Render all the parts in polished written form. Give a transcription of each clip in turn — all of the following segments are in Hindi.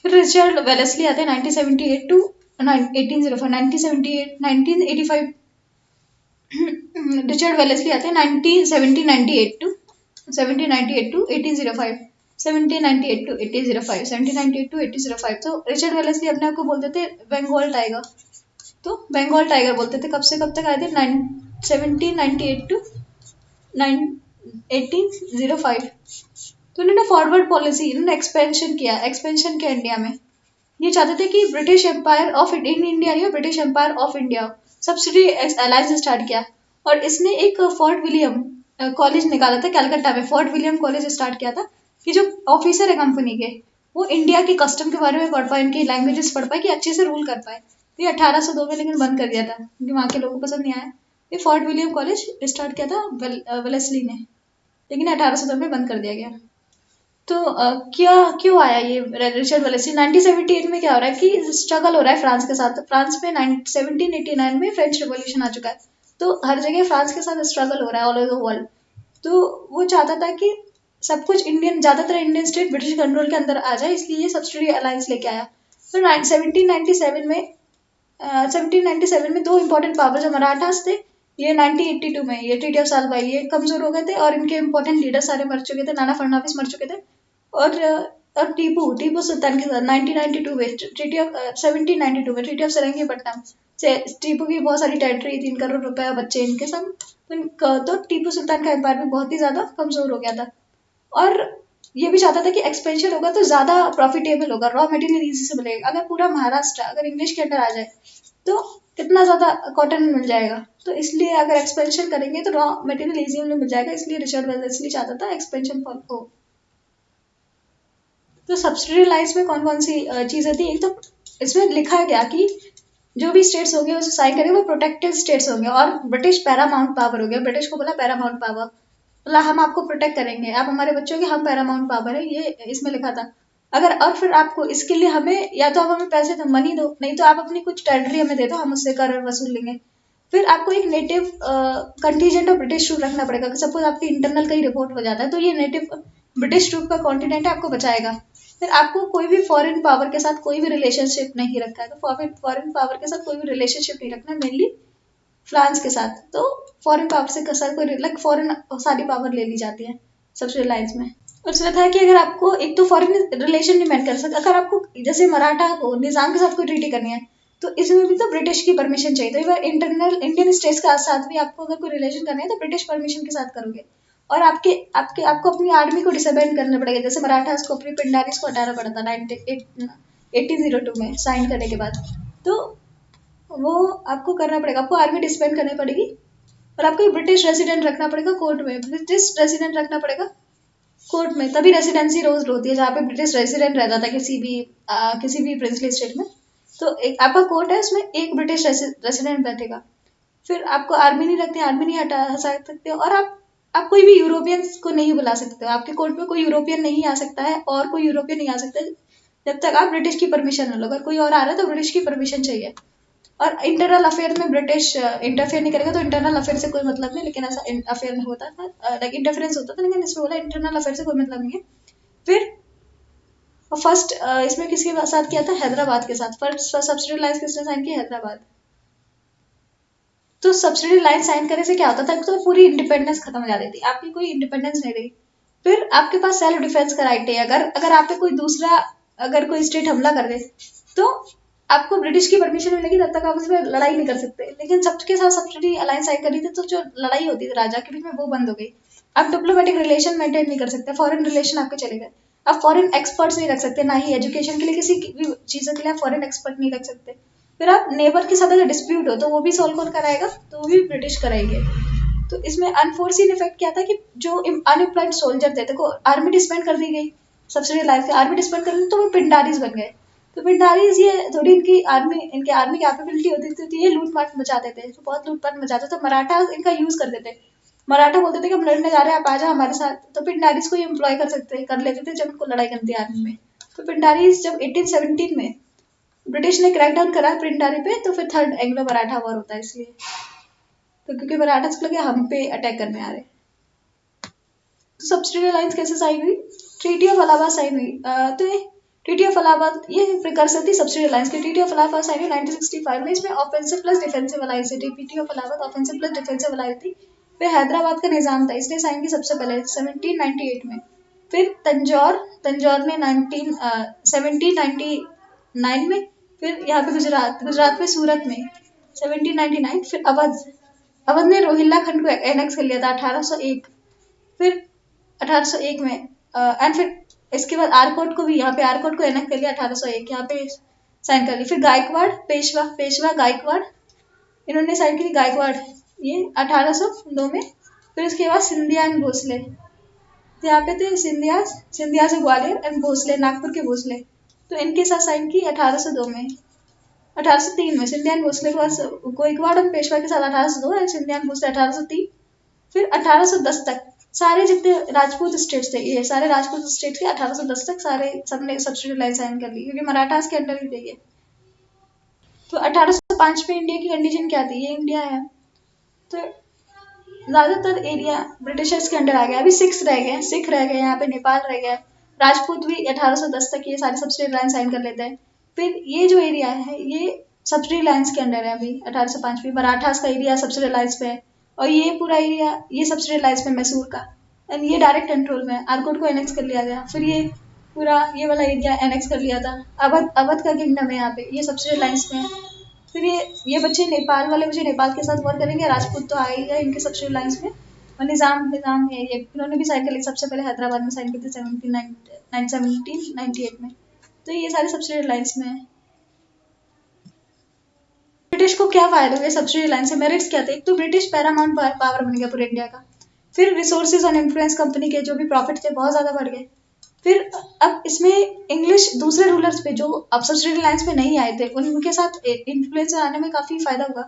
फिर रिचर्ड वेलेस्ली आते हैं 1978 टू 1805, 1978 1985। रिचर्ड वेलेस्ली आते हैं 1798 टू 1798 टू 1805, 1798 टू 1805, 1798 टू 1805। तो रिचर्ड वेलेस्ली अपने आप को बोलते थे बंगाल टाइगर। तो बंगाल टाइगर बोलते थे। कब से कब तक आए थे? 1798 टू 1805। तो इन्होंने फॉरवर्ड पॉलिसी, इन्होंने एक्सपेंशन किया इंडिया में। ये चाहते थे कि ब्रिटिश एम्पायर ऑफ इंडिया या British empire of India subsidy alliance start किया। और इसने एक फोर्ट विलियम कॉलेज निकाला था कलकत्ता में। फोर्ट विलियम कॉलेज स्टार्ट किया था कि जो ऑफिसर है कंपनी के, वो इंडिया के कस्टम के बारे में पढ़ पाए, इनकी लैंग्वेजेस पढ़ पाए, कि अच्छे से रूल कर पाए। तो ये 1802 में लेकिन बंद कर दिया था क्योंकि वहाँ के लोगों को पसंद नहीं आया। ये फोर्ट विलियम कॉलेज स्टार्ट किया था वेलेस्ली ने, लेकिन 1802 में बंद कर दिया गया। तो क्या क्यों आया ये रिचर्ड वेलेस्ली? 1978 में क्या हो रहा है कि स्ट्रगल हो रहा है फ्रांस के साथ। फ्रांस में 1789 में फ्रेंच रिवॉल्यूशन आ चुका है। तो हर जगह फ्रांस के साथ स्ट्रगल हो रहा है ऑल ओवर द वर्ल्ड। तो वो चाहता था कि सब कुछ इंडियन, ज़्यादातर इंडियन स्टेट ब्रिटिश कंट्रोल के अंदर आ जाए, इसलिए ये सब्सिडी अलायंस लेके आया। तो 1797 में 1797 में दो इंपॉर्टेंट पावर जो मराठास थे, ये 1982 में ये ट्रीटी ऑफ सालबाई ये कमजोर हो गए थे और इनके इंपॉर्टेंट लीडर सारे मर चुके थे। नाना फडणवीस मर चुके थे। और और टीपू टीपू सुल्तान के साथ 1992 में ट्रीटी ऑफ 1792 में ट्रीटी ऑफ सेरंगीपट्टनम से टीपू की बहुत सारी टेरिटरी, 3 करोड़ रुपए, बच्चे इनके सब। तो टीपू सुल्तान का एम्पायर भी बहुत ही ज्यादा कमजोर हो गया था। और ये भी चाहता था कि एक्सपेंशन होगा तो ज्यादा प्रॉफिटेबल होगा, रॉ मटेरियल इजी से मिलेगा। अगर पूरा महाराष्ट्र अगर इंग्लिश के अंडर आ जाए तो कितना ज्यादा कॉटन मिल जाएगा। तो इसलिए अगर एक्सपेंशन करेंगे तो रॉ मटेरियल इजी मिल जाएगा, इसलिए रिचर्ड वेलेस्ली चाहता था एक्सपेंशन हो। तो सब्सिडी लाइन्स में कौन कौन सी चीजें थी? एक तो इसमें लिखा गया कि जो भी स्टेट्स होंगे उसे साइन करेंगे वो प्रोटेक्टेड स्टेट्स होंगे, और ब्रिटिश पैरामाउंट पावर हो गया। ब्रिटिश को बोला पैरामाउंट पावर, बोला हम आपको प्रोटेक्ट करेंगे, आप हमारे बच्चों के, हम पैरामाउंट पावर है, ये इसमें लिखा था। अगर और फिर आपको इसके लिए हमें या तो आप हमें पैसे दो, मनी दो, नहीं तो आप अपनी कुछ टेरिटरी हमें दे दो, हम उससे कर वसूल लेंगे। फिर आपको एक native contingent of British troop रखना पड़ेगा। सपोज आपकी इंटरनल कहीं रिपोर्ट हो जाता है तो ये नेटिव ब्रिटिश ट्रूप का कॉन्टिनेंट है, आपको बचाएगा। फिर आपको कोई भी फॉरेन पावर के साथ कोई भी रिलेशनशिप नहीं रखा है। तो फॉरेन पावर के साथ कोई भी रिलेशनशिप नहीं रखना, मेनली फ्रांस के साथ। तो फॉरेन पावर से कसर कोई लाइक फॉरेन सारी पावर ले ली जाती है सबसे रिलायंस में। उसमें था कि अगर आपको एक तो फॉरेन रिलेशन नहीं मेंटेन कर सकते, अगर आपको जैसे मराठा को निजाम के साथ कोई ट्रीटी करनी है तो इसमें भी तो ब्रिटिश की परमिशन चाहिए। तो एक बार इंटरनल इंडियन स्टेट्स के साथ भी आपको अगर कोई रिलेशन करना है तो ब्रिटिश परमिशन के साथ करोगे। और आपके आपके आपको अपनी आर्मी को डिसबैंड करना पड़ेगा। जैसे मराठास को अपनी पिंडारिस को हटाना पड़ा था 1802 में साइन करने के बाद। तो वो आपको करना पड़ेगा, आपको आर्मी डिसबैंड करनी पड़ेगी। और आपको ब्रिटिश रेसिडेंट रखना पड़ेगा कोर्ट में, ब्रिटिश रेसिडेंट रखना पड़ेगा कोर्ट में, तभी रेसिडेंसी रोज होती है जहाँ पे ब्रिटिश रेसिडेंट रहता था किसी भी प्रिंसली स्टेट में। तो एक आपका कोर्ट है, उसमें एक ब्रिटिश रेसिडेंट बैठेगा। फिर आपको आर्मी नहीं रखती, आर्मी नहीं हटा सकते। और आप कोई भी यूरोपियंस को नहीं बुला सकते हो, आपके कोर्ट में कोई यूरोपियन नहीं आ सकता है और कोई यूरोपियन नहीं आ सकता है जब तक आप ब्रिटिश की परमिशन न लो। अगर कोई और आ रहा है तो ब्रिटिश की परमिशन चाहिए। और इंटरनल अफेयर में ब्रिटिश इंटरफेयर नहीं करेगा। तो इंटरनल अफेयर से कोई मतलब नहीं, लेकिन ऐसा अफेयर नहीं होता था, लाइक इंटरफेरेंस होता था, लेकिन इसमें बोला इंटरनल अफेयर से कोई मतलब नहीं है। फिर फर्स्ट इसमें किसके साथ किया था? हैदराबाद के साथ। फर्स्ट सब्सिडी लाइन किसने साइन की? हैदराबाद। तो सब्सिडी लाइन साइन करने से क्या होता था? तो पूरी इंडिपेंडेंस खत्म हो जाती थी, आपकी कोई इंडिपेंडेंस नहीं रही। फिर आपके पास सेल्फ डिफेंस का राइट है। अगर अगर आप पे कोई दूसरा, अगर कोई स्टेट हमला कर दे तो आपको ब्रिटिश की परमिशन मिलेगी, तब तक आप उसमें लड़ाई नहीं कर सकते। लेकिन सबके साथ सब्सिडी अलायंस साइन करी थी तो जो लड़ाई होती थी राजा के बीच में वो बंद हो गई। आप डिप्लोमेटिक रिलेशन मेंटेन नहीं कर सकते, फॉरेन रिलेशन आपके चले गए। आप फॉरेन एक्सपर्ट्स नहीं रख सकते, ना ही एजुकेशन के लिए किसी भी चीज़ों के लिए आप फॉरेन एक्सपर्ट नहीं रख सकते। फिर आप नेबर के साथ अगर डिस्प्यूट हो तो वो भी सॉल्व कौन कराएगा? तो वो भी ब्रिटिश कराएंगे। तो इसमें अनफोर्सिन इफेक्ट क्या था कि जो अनएम्प्लॉयड सोल्जर थे, देखो आर्मी डिस्बैंड कर दी गई, सब्सिडी लाइफ से आर्मी डिस्बैंड कर दी तो वो पिंडारीज बन गए। तो पिंडारीज ये थोड़ी इनकी आर्मी कैपेबिलिटी होती थी, तो ये लूटपाट मचाते थे, तो बहुत लूटपाट मचाते थे। तो मराठा इनका यूज करते थे। मराठा बोलते थे कि हम लड़ने जा रहे हैं, आप आ जाओ हमारे साथ। तो पिंडारीज को एम्प्लॉय कर लेते थे जब उनको लड़ाई करनी थी आर्मी में। तो पिंडारीज जब 1817 में ब्रिटिश ने क्रैकडाउन करा पिंडारी पे, तो फिर थर्ड एंग्लो मराठा वॉर होता है इसलिए। तो क्योंकि मराठा को लगे हम पे अटैक करने आ रहे। तो सब्सिडी अलायंस कैसे साइन हुई? ट्रीटी ऑफ अलाहाबाद साइन हुई। तो ट्रीटी ऑफ इलाहाबाद ये प्रिकर्सर थी सब्सिडी अलायंस की। ट्रीटी ऑफ इलाहाबाद साइन 1965 में, इसमें ऑफेंसिव प्लस डिफेंसिव अलायंस थी। Treaty of Allahabad offensive plus defensive alliance थी। फिर हैदराबाद का निजाम था, इसने साइन की सबसे पहले 1798 में। फिर तंजौर तंजौर ने 1799 में। फिर यहाँ पे गुजरात गुजरात में सूरत में 1799। फिर अवध अवध ने रोहिल्ला खंड को एनेक्स कर लिया था 1801। फिर 1801 में एंड फिर इसके बाद आरकोट को भी, यहाँ पे आरकोट को एनेक्ट कर लिया 1801, यहाँ पे साइन कर ली। फिर गायकवाड़ पेशवा पेशवा गायकवाड़, इन्होंने साइन की थी गायकवाड़, ये 1802 में। फिर उसके बाद सिंधिया एंड भोसले, तो यहाँ पे थे सिंधिया सिंधिया से ग्वालियर एंड भोसले नागपुर के भोसले, तो इनके साथ साइन की 1802 में। 1803 में सिंधिया एंड भोसले के बाद गायकवाड़ और पेशवा के साथ 1802 एंड सिंधिया एंड भोसले 1803। फिर 1810 तक सारे जितने राजपूत स्टेट्स थे, ये सारे राजपूत स्टेट थे 1810 तक सारे सबने सब्सिडी लाइन साइन कर ली, क्योंकि मराठास के अंडर ही थे ये। तो 1805 में इंडिया की कंडीशन क्या थी, ये इंडिया है तो ज्यादातर एरिया ब्रिटिशर्स के अंडर आ गया। अभी सिख रह गए यहाँ पे, नेपाल रह गया। राजपूत भी 1810 तक ये सारे सब्सिडी लाइन साइन कर लेते हैं। फिर ये जो एरिया है ये सब्सिडी लाइन्स के अंडर है। अभी 1805 में मराठास का एरिया सब्सिडी लाइन्स पे है, और ये पूरा एरिया ये सब्सिडी लाइन्स में मैसूर का, एंड ये डायरेक्ट कंट्रोल में है। आरकोट को एनेक्स कर लिया गया। फिर ये पूरा ये वाला एरिया एनेक्स कर लिया था। अवध का किंगडम है यहाँ पे, ये सब्सिडी लाइन्स में है। फिर ये बच्चे नेपाल वाले बच्चे नेपाल के साथ वॉर करेंगे, राजपूत तो आएगा इनके सब्सिडी लाइन्स में। और निजाम है ये, इन्होंने भी साइन कर लिया, सबसे पहले हैदराबाद में साइन की थी 1798 में। तो ये सारे सब्सिडी लाइन्स में है। ब्रिटिश को क्या फायदा हुआ सब्सिडी लाइन से, मेरिट्स क्या थे? एक तो ब्रिटिश पैरामाउंट पावर बन गया पूरे इंडिया का। फिर रिसोर्सेज और इन्फ्लुएंस कंपनी के जो भी प्रॉफिट थे बहुत ज्यादा बढ़ गए। फिर अब इसमें इंग्लिश दूसरे रूलर्स पे जो अब सब्सिडी लाइन्स में नहीं आए थे उनके साथ इन्फ्लुएंस आने में काफी फायदा हुआ।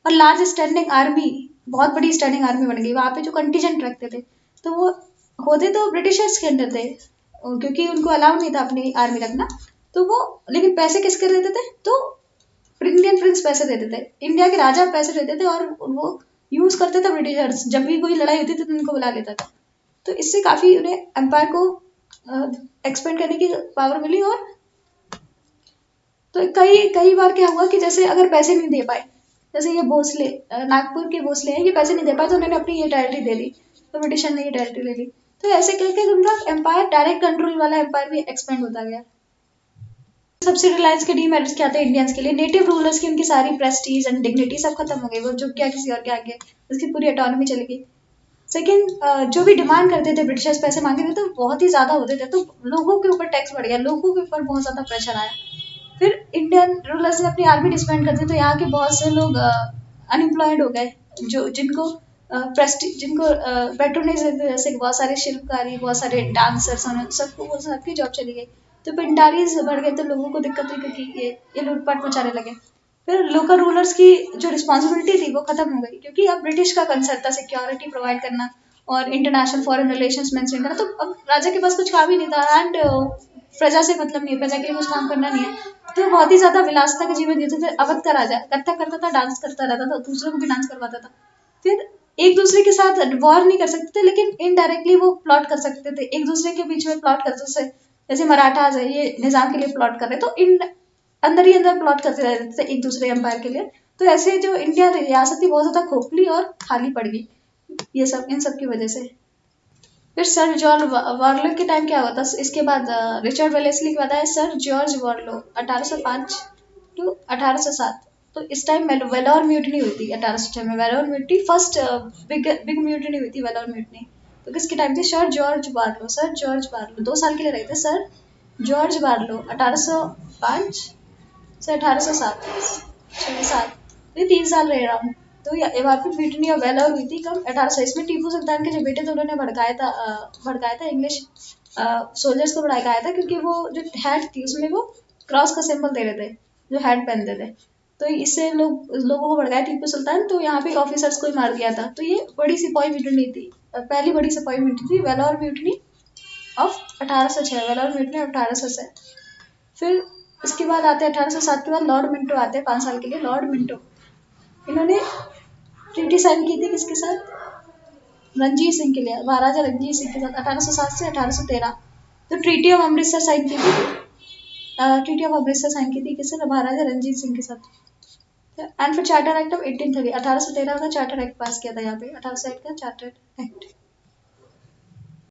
और लार्ज स्टैंडिंग आर्मी, बहुत बड़ी स्टैंडिंग आर्मी बन गई। वहां पे जो कंटीजेंट रखते थे तो वो होते तो ब्रिटिशर्स के अंडर थे, क्योंकि उनको अलाउ नहीं था अपनी आर्मी रखना। तो वो लेकिन पैसे किसके देते थे, तो इंडियन प्रिंस पैसे देते थे, इंडिया के राजा पैसे देते थे, और वो यूज करते थे ब्रिटिशर्स। जब भी कोई लड़ाई होती थी तो उनको बुला लेता था। तो इससे काफी उन्हें एम्पायर को एक्सपेंड करने की पावर मिली। और तो कई बार क्या हुआ कि जैसे अगर पैसे नहीं दे पाए, जैसे ये भोसले नागपुर के भोसले हैं, ये पैसे नहीं दे पाए तो उन्होंने अपनी ये टेरिटरी दे दी, तो ब्रिटिशर ने ये टेरिटरी ले ली। तो ऐसे करके उनका एम्पायर डायरेक्ट कंट्रोल वाला एम्पायर भी एक्सपेंड होता गया। सब्सिडी लाइन्स के डीमेरिट्स क्या थे इंडियंस के लिए? नेटिव रूलर्स की उनकी सारी प्रेस्टीज एंड डिग्निटी सब खत्म हो गई, वो झुक गया किसी और के आगे, उसकी पूरी ऑटोनॉमी चली गई। सेकंड, जो भी डिमांड करते थे ब्रिटिशर्स, पैसे मांगे थे तो बहुत ही ज्यादा होते थे, तो लोगों के ऊपर टैक्स बढ़ गया, लोगों के ऊपर बहुत ज्यादा प्रेशर आया। फिर इंडियन रूलर्स ने अपनी आर्मी डिस्बैंड कर दी, तो यहाँ के बहुत से लोग अनएम्प्लॉयड हो गए, जो जिनको पेट्रोनेज देते, जैसे बहुत सारे शिल्पकारी, बहुत सारे डांसर्स, सबको वो सबकी जॉब चली गई। तो पिंडारीज बढ़ गए, तो लोगों को दिक्कत हुई क्योंकि ये लूटपाट मचाने लगे। फिर लोकल रूलर्स की जो रिस्पॉन्सिबिलिटी थी वो खत्म हो गई, क्योंकि अब ब्रिटिश का कंसर्न था सिक्योरिटी प्रोवाइड करना और इंटरनेशनल फॉरेन रिलेशंस मेंटेन करना। तो अब राजा के पास कुछ काम ही नहीं था, एंड प्रजा से मतलब नहीं है, प्रजा के लिए कुछ काम करना नहीं है। तो बहुत ही ज्यादा विलासिता का जीवन जीते थे। अवध का राजा करता था, डांस करता रहता था, दूसरों को भी डांस करवाता था। फिर एक दूसरे के साथ वॉर नहीं कर सकते थे, लेकिन इनडायरेक्टली वो प्लॉट कर सकते थे, एक दूसरे के बीच में प्लॉट करते थे। जैसे मराठास है, ये निजाम के लिए प्लॉट कर रहे, तो इन अंदर ही अंदर प्लॉट करते रहते थे एक दूसरे एम्पायर के लिए। तो ऐसे जो इंडिया रियासत थी बहुत ज्यादा खोखली और खाली पड़ गई, ये सब इन सब की वजह से। फिर सर जॉर्ज वार्लो के टाइम क्या हुआ था, इसके बाद रिचर्ड वेलेस्ली के बाद आया सर जॉर्ज वार्लो 1805 टू 1807। तो इस टाइम वेलोर म्यूटनी हुई थी 1806 में, Vellore mutiny first big mutiny हुई थी, वेलोर म्यूटनी। तो किसके टाइम थी? सर जॉर्ज बार्लो 2 साल के लिए रहे थे सर जॉर्ज बार्लो, 1805 से 1807, 6 साल, ये 3 साल रहे राउंड। तो वहाँ पे म्यूटनी और वेलोर हुई थी कब? 1800 में। टीपू सुल्तान के जो बेटे थे उन्होंने भड़काया था इंग्लिश सोल्जर्स को भड़काया था, क्योंकि वो जो हैट थी उसमें वो क्रॉस का सिंबल दे रहे थे, जो हैट पहनते थे। तो इससे लोगों को भड़काया टीपू सुल्तान, तो यहाँ पे ऑफिसर्स को ही मार दिया था। तो ये बड़ी सिपाही म्यूटनी थी, पहली बड़ी सिपाही म्यूटनी थी, Vellore mutiny of 1806, Vellore mutiny 1806। फिर इसके बाद आते हैं 1807 के बाद लॉर्ड मिंटो आते हैं 5 साल के लिए। लॉर्ड मिंटो, इन्होंने ट्रीटी साइन की थी किसके साथ? रणजीत सिंह के लिए, महाराजा रणजीत सिंह के साथ 1807 से 1813। तो ट्रीटी ऑफ अमृतसर साइन की थी ट्रीटी ऑफ अमृतसर साइन की थी, किससे? महाराजा रंजीत सिंह के साथ। एंड फिर चार्टर एक्ट ऑफ 1830, 1813 का चार्टर एक्ट पास किया था यहाँ पे, 1808 का चार्टर एक्ट।